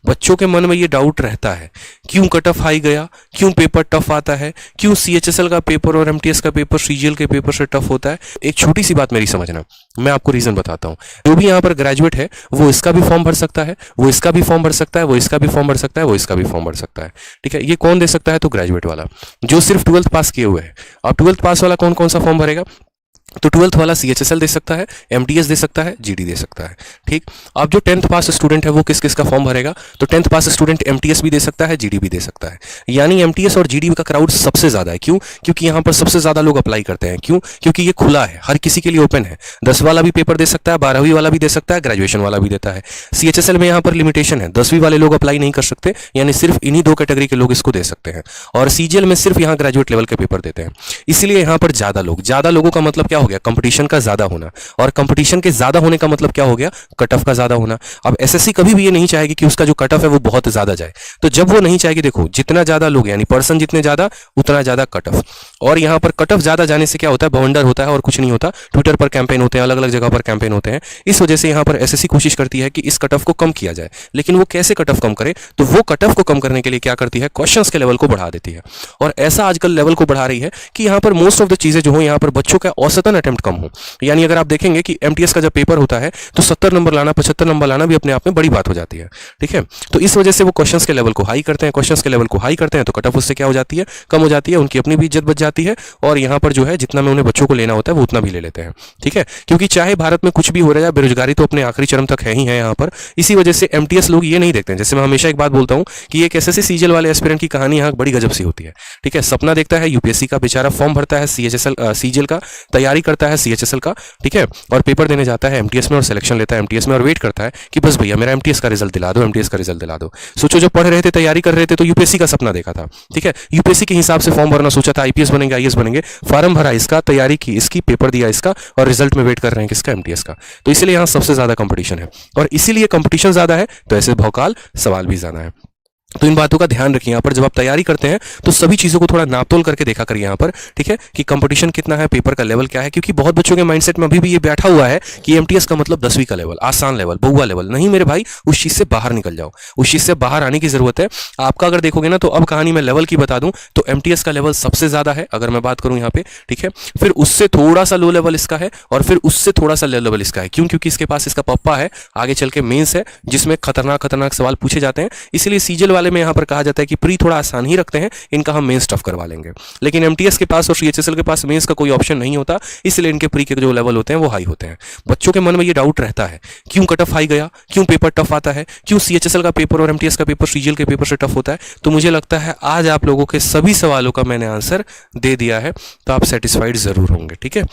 बच्चों के मन में ये डाउट रहता है, क्यों कट ऑफ हाई गया, क्यों पेपर टफ आता है, क्यों सीएचएसएल का पेपर और एमटीएस का पेपर सीजीएल के पेपर से टफ होता है। एक छोटी सी बात मेरी समझना, मैं आपको रीजन बताता हूँ। जो भी यहाँ पर ग्रेजुएट है वो इसका भी फॉर्म भर सकता है, वो इसका भी फॉर्म भर सकता है, वो इसका भी फॉर्म भर सकता है, वो इसका भी फॉर्म भर सकता है। ठीक है, ये कौन दे सकता है? तो ग्रेजुएट वाला जो सिर्फ 12th पास किए हुए हैं। अब 12th पास वाला कौन कौन सा फॉर्म भरेगा? तो 12th वाला सीएचएसएल दे सकता है, एमटीएस दे सकता है, जीडी दे सकता है। ठीक, अब जो 10th पास स्टूडेंट है वो किस किस का फॉर्म भरेगा? तो 10th पास स्टूडेंट एमटीएस भी दे सकता है, जीडी भी दे सकता है। यानी एमटीएस और जीडी का क्राउड सबसे ज्यादा है। क्यों? क्योंकि यहाँ पर सबसे ज्यादा लोग अप्लाई करते हैं। क्यों? क्योंकि ये खुला है, हर किसी के लिए ओपन है। 10 वाला भी पेपर दे सकता है, 12वीं वाला भी दे सकता है, ग्रेजुएशन वाला भी देता है। सीएचएसएल में यहाँ पर लिमिटेशन है, 10वीं वाले लोग अप्लाई नहीं कर सकते, यानी सिर्फ इन्हीं 2 कैटेगरी के लोग इसको दे सकते हैं। और सीजीएल में सिर्फ यहाँ ग्रेजुएट लेवल के पेपर देते हैं, इसलिए यहाँ पर ज्यादा लोगों का मतलब क्या हो गया? कंपटीशन का ज्यादा होना, और कंपटीशन के ज्यादा होने का मतलब क्या हो गया? कट ऑफ का ज्यादा होना। अब एसएससी कभी भी ये नहीं चाहेगी कि उसका जो कट ऑफ है वो बहुत ज्यादा जाए। तो जब वो नहीं चाहेगी, देखो जितना ज्यादा लोग यानी पर्सन जितने ज्यादा उतना ज्यादा कट ऑफ। और यहाँ पर कट ऑफ ज्यादा जाने से क्या होता है? बवंडर होता है और कुछ नहीं होता। ट्विटर पर कैंपेन होते हैं, अलग अलग जगह पर कैंपेन होते हैं। इस वजह से यहाँ पर एसएससी कोशिश करती है कि इस कट ऑफ को कम किया जाए। लेकिन वो कैसे कट ऑफ कम करे? तो वो कट ऑफ को कम करने के लिए क्या करती है? क्वेश्चंस के लेवल को बढ़ा देती है। और ऐसा आजकल लेवल को बढ़ा रही है कि यहाँ पर मोस्ट ऑफ द चीजें जो हो, यहाँ पर बच्चों का औसतन अटेम्प्ट कम हो। यानी अगर आप देखेंगे कि एमटीएस का जब पेपर होता है तो 70 नंबर लाना, 75 नंबर लाना भी अपने आप में बड़ी बात हो जाती है। ठीक है, तो इस वजह से वो क्वेश्चंस के लेवल को हाई करते हैं। क्वेश्चंस के लेवल को हाई करते हैं तो कट ऑफ उससे क्या हो जाती है? कम हो जाती है। उनकी अपनी भी इज्जत बच जाती है, और यहाँ पर जो है जितना में उन्हें बच्चों को लेना होता है वो उतना भी ले लेते हैं। ठीक है, क्योंकि चाहे भारत में कुछ भी हो रहा है, बेरोजगारी तो अपने आखिरी चरम तक है ही है यहाँ पर। इसी वजह से एमटीएस लोग ये नहीं देखते हैं। जैसे मैं हमेशा एक बात बोलता हूँ कि एक एसएससी सीजीएल वाले एस्पिरेंट की कहानी यहाँ बड़ी गजब सी होती है। ठीक है, सपना देखता है यूपीएससी का, बेचारा फॉर्म भरता है सीएचएसएल सीजीएल का, तैयारी करता है सीएचएसएल का, ठीक है, और पेपर देने जाता है एमटीएस में और सिलेक्शन लेता है एमटीएस में, और वेट करता है कि बस भैया मेरा एमटीएस का रिजल्ट दिला दो, एमटीएस का रिजल्ट दिला दो। सोचो, जब पढ़ रहे थे, तैयारी कर रहे थे, तो यूपीएससी का सपना देखा था। ठीक है, यूपीएससी के हिसाब से फॉर्म भरना सोचा था, आईपीएस बनेंगे, आईएएस बनेंगे, फॉर्म भरा इसका, तैयारी की इसकी, पेपर दिया इसका, और रिजल्ट में वेट कर रहे हैं किसका? एमटीएस का। तो इसलिए यहाँ सबसे ज्यादा कंपटीशन है, और इसीलिए कंपटीशन ज्यादा है तो ऐसे भौकाल सवाल भी ज्यादा है। तो इन बातों का ध्यान रखिए। यहाँ पर जब आप तैयारी करते हैं तो सभी चीजों को थोड़ा नापतोल करके देखा करिए यहाँ पर। ठीक है, कि कंपटीशन कितना है, पेपर का लेवल क्या है। क्योंकि बहुत बच्चों के माइंडसेट में अभी भी ये बैठा हुआ है कि एमटीएस का मतलब 10वीं का लेवल, आसान लेवल, बहुआ लेवल। नहीं मेरे भाई, उस चीज से बाहर निकल जाओ, उस चीज से बाहर आने की जरूरत है आपका। अगर देखोगे ना, तो अब कहानी में लेवल की बता दूं तो एमटीएस का लेवल सबसे ज्यादा है, अगर मैं बात करूं यहाँ पे। ठीक है, फिर उससे थोड़ा सा लो लेवल इसका है, और फिर उससे थोड़ा सा लो लेवल इसका है। क्यों? क्योंकि इसके पास इसका पप्पा है, आगे चल के मेंस है, जिसमें खतरनाक खतरनाक सवाल पूछे जाते हैं। इसलिए सीजीएल वाले में यहाँ पर कहा जाता है कि प्री थोड़ा आसान ही रखते हैं, इनका हम मेंस टफ करवा लेंगे। लेकिन एमटीएस के पास और सीएचएसएल के पास मेंस का कोई ऑप्शन नहीं होता, इसलिए इनके प्री के जो लेवल होते हैं वो हाई होते हैं। बच्चों के मन में ये डाउट रहता है, क्यों कट ऑफ हाई गया, क्यों पेपर टफ आता है, क्यों सीएचएसएल का पेपर और एमटीएस का पेपर सीजीएल के पेपर से टफ होता है। तो मुझे लगता है आज आप लोगों के सभी सवालों का मैंने आंसर दे दिया है, तो आप सेटिस्फाइड जरूर होंगे। ठीक है।